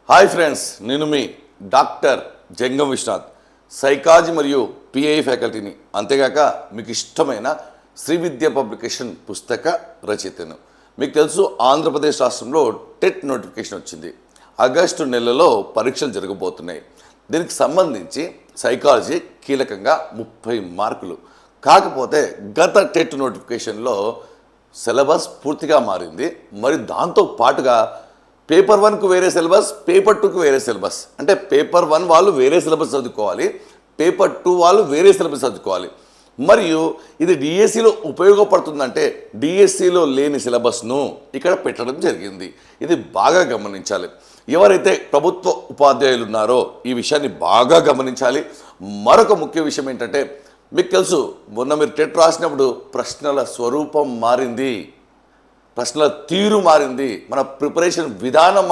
Hi friends, నేను మీ doctor జంగం Vishwanath, psychology మరియు pi ఫ్యాకల్టీని, అంతేగాక మీకు ఇష్టమైన శ్రీ విద్య పబ్లికేషన్ పుస్తక రచయితను. మీకు తెలుసు, ఆంధ్రప్రదేశ్ రాష్ట్రంలో టెట్ నోటిఫికేషన్ వచ్చింది. ఆగస్టు నెలలో పరీక్షలు జరగబోతున్నాయి. దీనికి సంబంధించి సైకాలజీ కీలకంగా 30 మార్కులు. కాకపోతే గత టెట్ నోటిఫికేషన్లో సిలబస్ పూర్తిగా మారింది. మరి దాంతో పాటుగా పేపర్ 1కు వేరే సిలబస్, పేపర్ 2కు వేరే సిలబస్. అంటే పేపర్ 1 వాళ్ళు వేరే సిలబస్ చదువుకోవాలి, పేపర్ 2 వాళ్ళు వేరే సిలబస్ చదువుకోవాలి. మరియు ఇది డిఎస్సిలో ఉపయోగపడుతుందంటే డిఎస్సిలో లేని సిలబస్ను ఇక్కడ పెట్టడం జరిగింది. ఇది బాగా గమనించాలి. ఎవరైతే ప్రభుత్వ ఉపాధ్యాయులు ఉన్నారో ఈ విషయాన్ని బాగా గమనించాలి. మరొక ముఖ్య విషయం ఏంటంటే, మీకు తెలుసు, మొన్న మీరు టెట్ రాసినప్పుడు ప్రశ్నల స్వరూపం మారింది, ప్రశ్నల తీరు మారింది, మన ప్రిపరేషన్ విధానం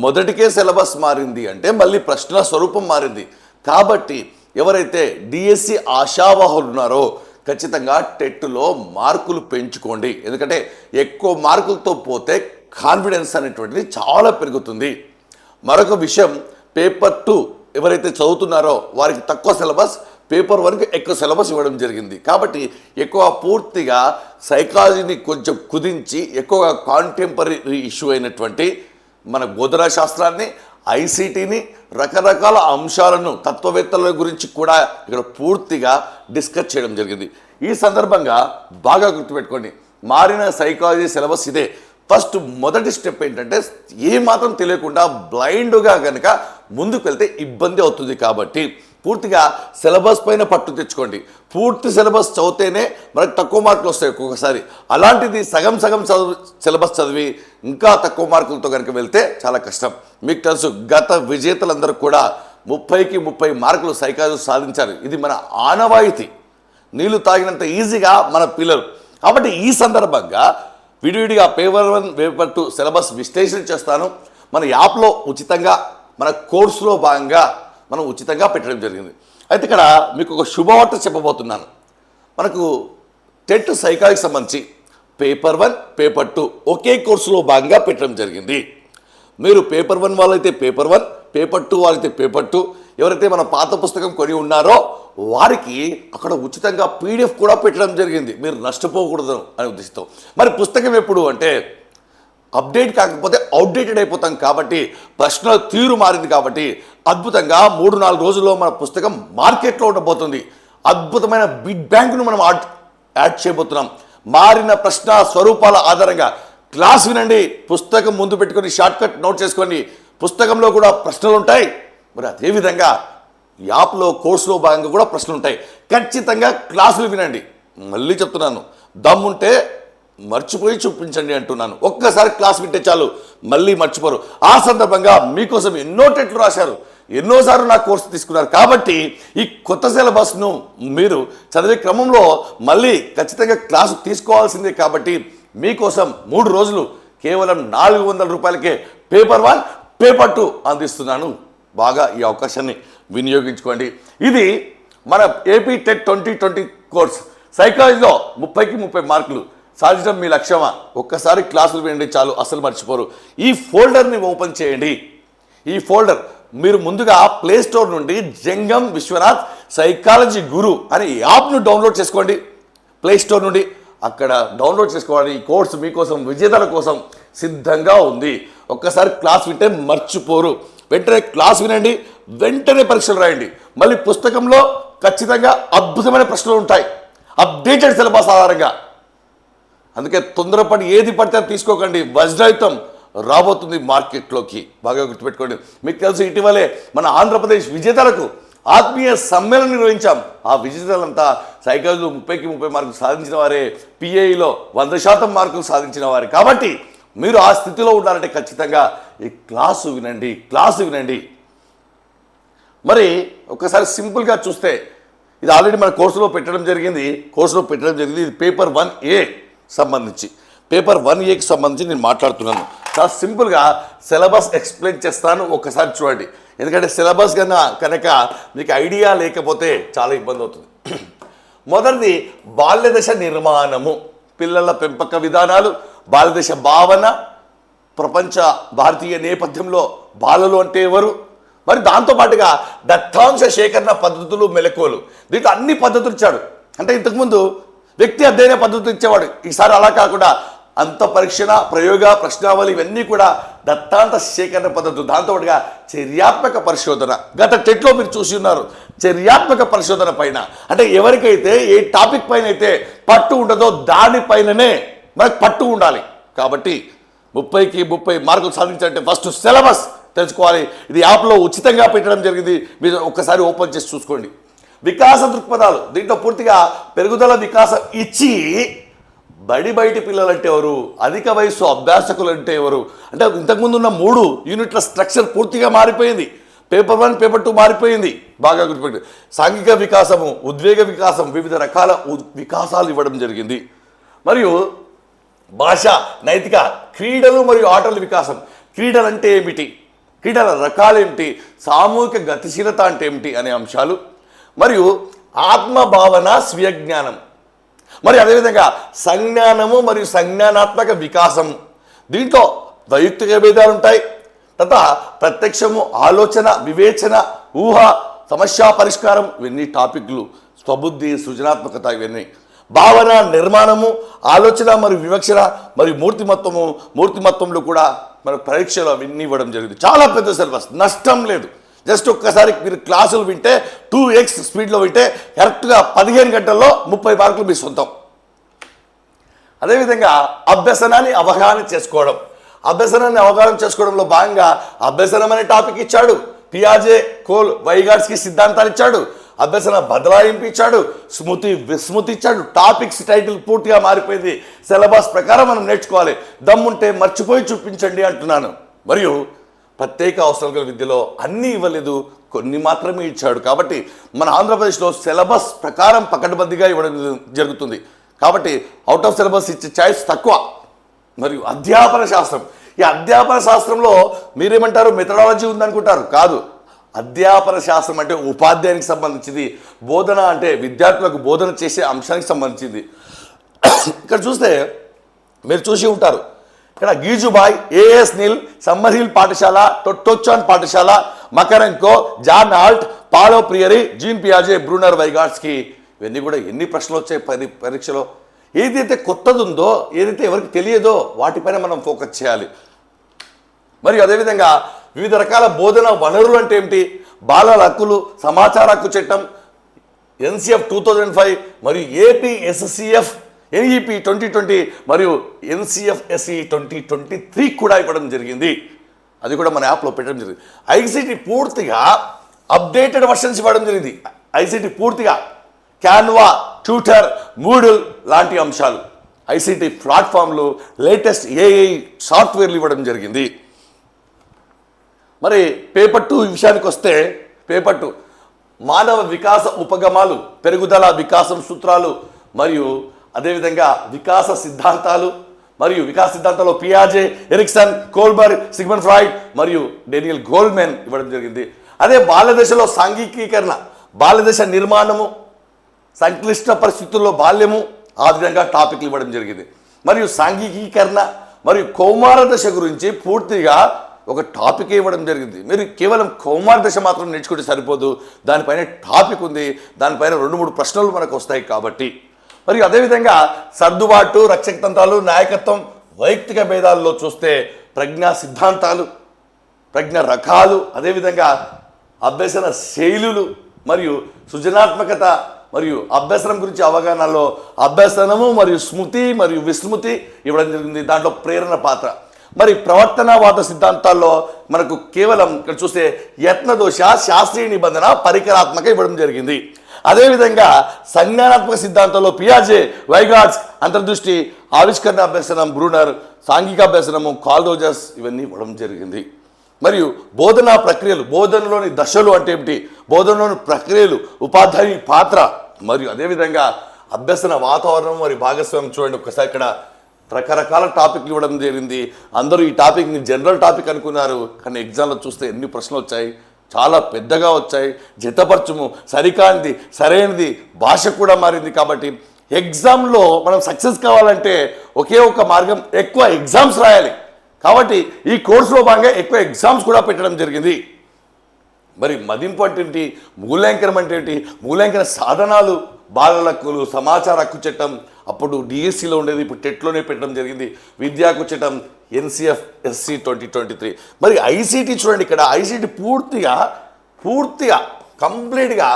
మొదటికే సిలబస్ మారింది అంటే మళ్ళీ ప్రశ్నల స్వరూపం మారింది. కాబట్టి ఎవరైతే డిఎస్సి ఆశావాహులు ఉన్నారో ఖచ్చితంగా టెట్లో మార్కులు పెంచుకోండి. ఎందుకంటే ఎక్కువ మార్కులతో పోతే కాన్ఫిడెన్స్ అనేటువంటిది చాలా పెరుగుతుంది. మరొక విషయం, పేపర్ 2 ఎవరైతే చదువుతున్నారో వారికి తక్కువ సిలబస్, పేపర్ 1కి ఎక్కువ సిలబస్ ఇవ్వడం జరిగింది. కాబట్టి ఎక్కువ పూర్తిగా సైకాలజీని కొంచెం కుదించి ఎక్కువగా కాంటెంపరీ ఇష్యూ అయినటువంటి మన బోధనా శాస్త్రాన్ని, ఐసీటీని, రకరకాల అంశాలను, తత్వవేత్తల గురించి కూడా ఇక్కడ పూర్తిగా డిస్కస్ చేయడం జరిగింది. ఈ సందర్భంగా బాగా గుర్తుపెట్టుకోండి, మారిన సైకాలజీ సిలబస్ ఇదే. ఫస్ట్ మొదటి స్టెప్ ఏంటంటే, ఏమాత్రం తెలియకుండా బ్లైండ్గా కనుక ముందుకు వెళ్తే ఇబ్బంది అవుతుంది. కాబట్టి పూర్తిగా సిలబస్ పైన పట్టు తెచ్చుకోండి. పూర్తి సిలబస్ చదివితేనే మనకు తక్కువ మార్కులు వస్తాయి ఒక్కొక్కసారి. అలాంటిది సగం సిలబస్ చదివి ఇంకా తక్కువ మార్కులతో కనుక వెళ్తే చాలా కష్టం. మీకు తెలుసు, గత విజేతలందరూ కూడా 30కి 30 మార్కులు సైకాలజీ సాధించారు. ఇది మన ఆనవాయితీ, నీళ్లు తాగినంత ఈజీగా మన పిల్లలు. కాబట్టి ఈ సందర్భంగా విడివిడిగా పేపర్ 1, పేపర్ 2 సిలబస్ విశ్లేషణ చేస్తాను. మన యాప్లో ఉచితంగా, మన కోర్సులో భాగంగా మనం ఉచితంగా పెట్టడం జరిగింది. అయితే ఇక్కడ మీకు ఒక శుభవార్త చెప్పబోతున్నాను. మనకు టెట్ సైకాలజీకి సంబంధించి పేపర్ 1, పేపర్ 2 ఒకే కోర్సులో భాగంగా పెట్టడం జరిగింది. మీరు పేపర్ 1 వాళ్ళైతే పేపర్ 1, పేపర్ 2 వాళ్ళైతే పేపర్ 2. ఎవరైతే మన పాత పుస్తకం కొని ఉన్నారో వారికి అక్కడ ఉచితంగా పీడిఎఫ్ కూడా పెట్టడం జరిగింది, మీరు నష్టపోకూడదు అనే ఉద్దేశంతో. మరి పుస్తకం ఎప్పుడు అంటే, అప్డేట్ కాకపోతే అవుట్డేటెడ్ అయిపోతాం. కాబట్టి ప్రశ్నల తీరు మారింది. కాబట్టి అద్భుతంగా 3-4 రోజుల్లో మన పుస్తకం మార్కెట్లో ఉండబోతుంది. అద్భుతమైన బిడ్ బ్యాంక్ను మనం యాడ్ చేయబోతున్నాం. మారిన ప్రశ్న స్వరూపాల ఆధారంగా క్లాస్ వినండి, పుస్తకం ముందు పెట్టుకొని షార్ట్కట్ నోట్ చేసుకోండి. పుస్తకంలో కూడా ప్రశ్నలు ఉంటాయి, మరి అదేవిధంగా యాప్లో కోర్సులో భాగంగా కూడా ప్రశ్నలు ఉంటాయి. ఖచ్చితంగా క్లాసులు వినండి. మళ్ళీ చెప్తున్నాను, దమ్ముంటే మర్చిపోయి చూపించండి అంటున్నాను. ఒక్కసారి క్లాస్ వింటే చాలు, మళ్ళీ మర్చిపోరు. ఆ సందర్భంగా మీకోసం ఎన్నో టెట్లు రాశారు, ఎన్నోసార్లు నా కోర్సు తీసుకున్నారు. కాబట్టి ఈ కొత్త సిలబస్ను మీరు చదివే క్రమంలో మళ్ళీ ఖచ్చితంగా క్లాసు తీసుకోవాల్సిందే. కాబట్టి మీకోసం 3 రోజులు కేవలం 400 రూపాయలకే పేపర్ 1, పేపర్ 2 అందిస్తున్నాను. బాగా ఈ అవకాశాన్ని వినియోగించుకోండి. ఇది మన ఏపీ టెట్ 2020 కోర్స్. సైకాలజీలో 30కి 30 మార్కులు సాధించడం మీ లక్ష్యమా? ఒక్కసారి క్లాసులు వినండి చాలు, అసలు మర్చిపోరు. ఈ ఫోల్డర్ని ఓపెన్ చేయండి. ఈ ఫోల్డర్ మీరు ముందుగా ప్లే స్టోర్ నుండి జంగం విశ్వనాథ్ సైకాలజీ గురు అనే యాప్ను డౌన్లోడ్ చేసుకోండి. ప్లే స్టోర్ నుండి అక్కడ డౌన్లోడ్ చేసుకోవాలి. ఈ కోర్సు మీకోసం, విజేతల కోసం సిద్ధంగా ఉంది. ఒక్కసారి క్లాస్ వింటే మర్చిపోరు. వెంటనే క్లాస్ వినండి, వెంటనే పరీక్షలు రాయండి. మళ్ళీ పుస్తకంలో ఖచ్చితంగా అద్భుతమైన ప్రశ్నలు ఉంటాయి, అప్డేటెడ్ సిలబస్ ఆధారంగా. అందుకే తొందరపడి ఏది పడితే తీసుకోకండి. వజ్రాయుతం రాబోతుంది మార్కెట్లోకి, బాగా గుర్తుపెట్టుకోండి. మీకు తెలుసు, ఇటీవలే మన ఆంధ్రప్రదేశ్ విజేతలకు ఆత్మీయ సమ్మేళనం నిర్వహించాం. ఆ విజేతలంతా సైకాలజీలో 30కి 30 మార్కులు సాధించిన వారే, పిఐలో 100% మార్కులు సాధించిన వారే. కాబట్టి మీరు ఆ స్థితిలో ఉండాలంటే ఖచ్చితంగా ఈ క్లాసు వినండి. మరి ఒకసారి సింపుల్గా చూస్తే, ఇది ఆల్రెడీ మన కోర్సులో పెట్టడం జరిగింది. ఇది పేపర్ 1A సంబంధించి. పేపర్ 1Aకి సంబంధించి నేను మాట్లాడుతున్నాను. చాలా సింపుల్గా సిలబస్ ఎక్స్ప్లెయిన్ చేస్తాను, ఒక్కసారి చూడండి. ఎందుకంటే సిలబస్ కనుక మీకు ఐడియా లేకపోతే చాలా ఇబ్బంది అవుతుంది. మొదటిది బాల్యదశ నిర్మాణము, పిల్లల పెంపక విధానాలు, బాల్యదశ భావన, ప్రపంచ భారతీయ నేపథ్యంలో బాలలు అంటే ఎవరు, మరి దాంతోపాటుగా దత్తాంశ సేకరణ పద్ధతులు మెలకువలు, దీంట్లో అన్ని పద్ధతులు ఇచ్చాడు. అంటే ఇంతకుముందు వ్యక్తి అధ్యయన పద్ధతులు ఇచ్చేవాడు, ఈసారి అలా కాకుండా అంత పరీక్షణ ప్రయోగ ప్రశ్నావళి ఇవన్నీ కూడా దత్తాంత సేకరణ పద్ధతులు, దాంతోపాటుగా చర్యాత్మక పరిశోధన. గత టెట్లో మీరు చూసి ఉన్నారు, చర్యాత్మక పరిశోధన పైన అంటే ఎవరికైతే ఏ టాపిక్ పైన అయితే పట్టు ఉండదో దానిపైననే మనకు పట్టు ఉండాలి. కాబట్టి 30కి 30 మార్కులు సాధించాలంటే ఫస్ట్ సిలబస్ తెలుసుకోవాలి. ఇది యాప్లో ఉచితంగా పెట్టడం జరిగింది, మీరు ఒక్కసారి ఓపెన్ చేసి చూసుకోండి. వికాస దృక్పథాలు, దీంట్లో పూర్తిగా పెరుగుదల వికాసం ఇచ్చి బయటి పిల్లలు అంటే ఎవరు, అధిక వయసు అభ్యాసకులు అంటే ఎవరు, అంటే ఇంతకుముందు ఉన్న 3 యూనిట్ల స్ట్రక్చర్ పూర్తిగా మారిపోయింది. పేపర్ 1 పేపర్ 2 మారిపోయింది. బాగా గుర్తుపెట్టి సాంఘిక వికాసము, ఉద్వేగ వికాసం, వివిధ రకాల వికాసాలు ఇవ్వడం జరిగింది. మరియు భాష, నైతిక, క్రీడలు మరియు ఆటల వికాసం, క్రీడలు అంటే ఏమిటి, క్రీడల రకాలు ఏమిటి, సామూహిక గతిశీలత అంటే ఏమిటి అనే అంశాలు, మరియు ఆత్మభావన, స్వీయ జ్ఞానం, మరి అదేవిధంగా సంజ్ఞానము మరియు సంజ్ఞానాత్మక వికాసం. దీంట్లో వైయక్తిక భేదాలు ఉంటాయి, తర్వాత ప్రత్యక్షము, ఆలోచన, వివేచన, ఊహ, సమస్య పరిష్కారం, ఇవన్నీ టాపిక్లు. స్వబుద్ధి, సృజనాత్మకత, ఇవన్నీ భావన, నిర్మాణము, ఆలోచన మరియు వివక్షణ మరియు మూర్తిమత్వంలో కూడా మన పరీక్షలు అవన్నీ ఇవ్వడం జరిగింది. చాలా పెద్ద సిలబస్, నష్టం లేదు. జస్ట్ ఒక్కసారి మీరు క్లాసులు వింటే 2x స్పీడ్లో వింటే కరెక్ట్గా 15 గంటల్లో 30 మార్కులు మీ సొంతం. అదేవిధంగా అభ్యసనాన్ని అవగాహన చేసుకోవడం, అభ్యసనాన్ని అవగాహన చేసుకోవడంలో భాగంగా అభ్యసనం అనే టాపిక్ ఇచ్చాడు. పియాజే, కోల్, వైగాట్స్కి సిద్ధాంతాలు ఇచ్చాడు. అభ్యసన బదలాయింపు ఇచ్చాడు. స్మృతి, విస్మృతి ఇచ్చాడు. టాపిక్స్ టైటిల్ పూర్తిగా మారిపోయింది. సిలబస్ ప్రకారం మనం నేర్చుకోవాలి. దమ్ముంటే మర్చిపోయి చూపించండి అంటున్నాను. మరియు ప్రత్యేక అవసరం గల విద్యలో అన్నీ ఇవ్వలేదు, కొన్ని మాత్రమే ఇచ్చాడు. కాబట్టి మన ఆంధ్రప్రదేశ్లో సిలబస్ ప్రకారం పకడ్బందీగా ఇవ్వడం జరుగుతుంది. కాబట్టి అవుట్ ఆఫ్ సిలబస్ ఇచ్చే ఛాయిస్ తక్కువ. మరియు అధ్యాపన శాస్త్రం, ఈ అధ్యాపన శాస్త్రంలో మీరేమంటారు, మెథడాలజీ ఉందనుకుంటారు, కాదు. అధ్యాపన శాస్త్రం అంటే ఉపాధ్యాయునికి సంబంధించింది, బోధన అంటే విద్యార్థులకు బోధన చేసే అంశానికి సంబంధించింది. ఇక్కడ చూస్తే మీరు చూసి ఉంటారు, ఇక్కడ గీజుబాయ్, ఏఎస్ నీల్, సమ్మర్ హిల్ పాఠశాల, టొట్టోచాన్ పాఠశాల, మకరంకో, జాన్ ఆల్ట్, పాలో ప్రియరీ, జీన్ పియాజే, బ్రూనర్, వైగాట్స్కి, ఇవన్నీ కూడా ఎన్ని ప్రశ్నలు వచ్చాయి పరీక్షలో. ఏదైతే కొత్తది ఉందో, ఏదైతే ఎవరికి తెలియదో వాటిపైన మనం ఫోకస్ చేయాలి. మరియు అదేవిధంగా వివిధ రకాల బోధన వనరులు అంటే ఏమిటి, బాలల హక్కులు, సమాచార హక్కు చట్టం, ఎన్సిఎఫ్ 2005 మరియు ఏపీ ఎస్సిఎఫ్ ఎన్ఈపి 2020 మరియు ఎన్సిఎఫ్ఎస్ఈ 2023 కూడా ఇవ్వడం జరిగింది. అది కూడా మన యాప్లో పెట్టడం జరిగింది. ఐసిటి పూర్తిగా అప్డేటెడ్ వర్షన్స్ ఇవ్వడం జరిగింది. ఐసిటి పూర్తిగా క్యాన్వా, ట్యూటర్, మూడిల్ లాంటి అంశాలు, ఐసిటి ప్లాట్ఫామ్లు, లేటెస్ట్ ఏఐ సాఫ్ట్వేర్లు ఇవ్వడం జరిగింది. మరి పేపర్ 2 విషయానికి వస్తే, పేపర్ 2 మానవ వికాస ఉపగమాలు, పెరుగుదల వికాసం సూత్రాలు మరియు అదేవిధంగా వికాస సిద్ధాంతాలు, మరియు వికాస సిద్ధాంతాల్లో పియాజే, ఎరిక్సన్, కోల్బర్గ్, సిగ్మండ్ ఫ్రాయిడ్ మరియు డేనియల్ గోల్మెన్ ఇవ్వడం జరిగింది. అదే బాల్యదశలో సాంఘికీకరణ, బాల్యదశ నిర్మాణము, సంక్లిష్ట పరిస్థితుల్లో బాల్యము, ఆ విధంగా టాపిక్లు ఇవ్వడం జరిగింది. మరియు సాంఘికీకరణ మరియు కౌమార దశ గురించి పూర్తిగా ఒక టాపిక్ ఇవ్వడం జరిగింది. మీరు కేవలం కౌమార దశ మాత్రం నేర్చుకుంటే సరిపోదు, దానిపైన టాపిక్ ఉంది, దానిపైన 2-3 ప్రశ్నలు మనకు వస్తాయి. కాబట్టి మరియు అదేవిధంగా సర్దుబాటు, రక్షకతంత్రాలు, నాయకత్వం, వైయక్తిక భేదాల్లో చూస్తే ప్రజ్ఞా సిద్ధాంతాలు, ప్రజ్ఞ రకాలు, అదేవిధంగా అభ్యసన శైలులు మరియు సృజనాత్మకత మరియు అభ్యసనం గురించి అవగాహనలో అభ్యసనము మరియు స్మృతి మరియు విస్మృతి ఇవ్వడం జరిగింది. దాంట్లో ప్రేరణ పాత్ర. మరి ప్రవర్తనవాద సిద్ధాంతాల్లో మనకు కేవలం ఇక్కడ చూస్తే యత్నదోష, శాస్త్రీయ నిబంధన, పరికరాత్మక ఇవ్వడం జరిగింది. అదేవిధంగా సంజ్ఞానాత్మక సిద్ధాంతంలో పియాజే, వైగాట్స్, అంతర్దృష్టి, ఆవిష్కరణ అభ్యసనం, బ్రూనర్, సాంఘిక అభ్యసనము, కార్ల్ రోజర్స్ ఇవన్నీ ఇవ్వడం జరిగింది. మరియు బోధనా ప్రక్రియలు, బోధనలోని దశలు అంటే ఏమిటి, బోధనలోని ప్రక్రియలు, ఉపాధ్యాయుని పాత్ర, మరియు అదేవిధంగా అభ్యసన వాతావరణం మరియు భాగస్వామ్యం. చూడండి ఒకసారి ఇక్కడ రకరకాల టాపిక్లు ఇవ్వడం జరిగింది. అందరూ ఈ టాపిక్ని జనరల్ టాపిక్ అనుకున్నారు, కానీ ఎగ్జామ్లో చూస్తే ఎన్ని ప్రశ్నలు వచ్చాయి, చాలా పెద్దగా వచ్చాయి. జతపరచుము, సరికానిది, సరైనది, భాష కూడా మారింది. కాబట్టి ఎగ్జామ్లో మనం సక్సెస్ కావాలంటే ఒకే ఒక మార్గం, ఎక్కువ ఎగ్జామ్స్ రాయాలి. కాబట్టి ఈ కోర్సులో భాగంగా ఎక్కువ ఎగ్జామ్స్ కూడా పెట్టడం జరిగింది. మరి మదింపు అంటే ఏంటి, మూల్యాంకనం అంటే ఏంటి, మూల్యాంకన సాధనాలు, బాలల హక్కులు, సమాచార హక్కు చట్టం అప్పుడు డిఎస్సిలో ఉండేది, ఇప్పుడు టెట్లోనే పెట్టడం జరిగింది. విద్యా హక్కు చట్టం NCFSC 2023. మరి ఐసీటీ చూడండి, ఇక్కడ ఐసీటీ పూర్తిగా కంప్లీట్గా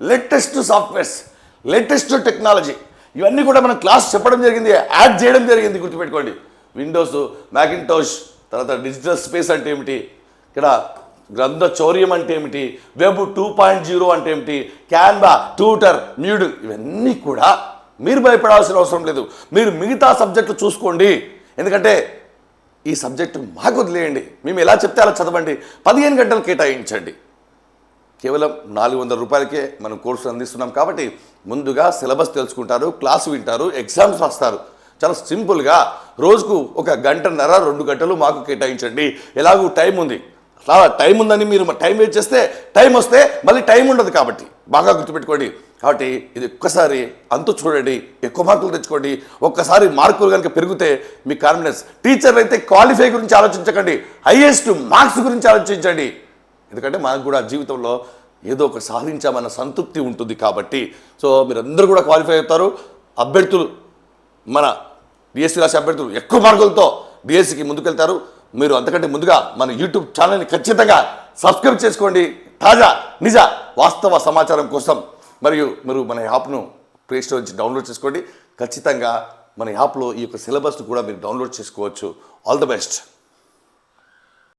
లేటెస్ట్ సాఫ్ట్వేర్స్, లేటెస్ట్ టెక్నాలజీ ఇవన్నీ కూడా మనం క్లాస్ చెప్పడం జరిగింది, యాడ్ చేయడం జరిగింది. గుర్తుపెట్టుకోండి, విండోస్, మ్యాకింటోష్, తర్వాత డిజిటల్ స్పేస్ అంటే ఏమిటి, ఇక్కడ గ్రంథ చౌర్యం అంటే ఏమిటి, వెబ్ 2.0 అంటే ఏమిటి, క్యాన్వా, ట్యూటర్, మ్యూడిల్, ఇవన్నీ కూడా మీరు భయపడాల్సిన అవసరం లేదు. మీరు మిగతా సబ్జెక్టులు చూసుకోండి. ఎందుకంటే ఈ సబ్జెక్టు మాకు వదిలేయండి, మేము ఎలా చెప్తే అలా చదవండి. 15 గంటలు కేటాయించండి. కేవలం 400 రూపాయలకే మనం కోర్సు అందిస్తున్నాం. కాబట్టి ముందుగా సిలబస్ తెలుసుకుంటారు, క్లాసు వింటారు, ఎగ్జామ్స్ రాస్తారు. చాలా సింపుల్గా రోజుకు 1 గంటన్నర 2 గంటలు మాకు కేటాయించండి. ఎలాగూ టైం ఉంది, అలా టైం ఉందని మీరు టైం వేస్ట్ చేస్తే టైం వస్తే మళ్ళీ టైం ఉండదు. కాబట్టి బాగా గుర్తుపెట్టుకోండి. కాబట్టి ఇది ఒక్కసారి అంతు చూడండి, ఎక్కువ మార్కులు తెచ్చుకోండి. ఒక్కసారి మార్కులు కనుక పెరిగితే మీ కాన్ఫిడెన్స్, టీచర్లు అయితే క్వాలిఫై గురించి ఆలోచించకండి, హైయెస్ట్ మార్క్స్ గురించి ఆలోచించండి. ఎందుకంటే మనకు కూడా జీవితంలో ఏదో ఒక సాధించామన్న సంతృప్తి ఉంటుంది. కాబట్టి సో మీరందరూ కూడా క్వాలిఫై అవుతారు. అభ్యర్థులు, మన డిఎస్సి రాసే అభ్యర్థులు ఎక్కువ మార్కులతో డిఎస్సికి ముందుకెళ్తారు. మీరు అంతకంటే ముందుగా మన యూట్యూబ్ ఛానల్ని ఖచ్చితంగా సబ్స్క్రైబ్ చేసుకోండి. తాజా నిజ వాస్తవ సమాచారం కోసం మరియు మీరు మన యాప్ను ప్లే స్టోర్ నుంచి డౌన్లోడ్ చేసుకోండి. ఖచ్చితంగా మన యాప్లో ఈ యొక్క సిలబస్ను కూడా మీరు డౌన్లోడ్ చేసుకోవచ్చు. All the best.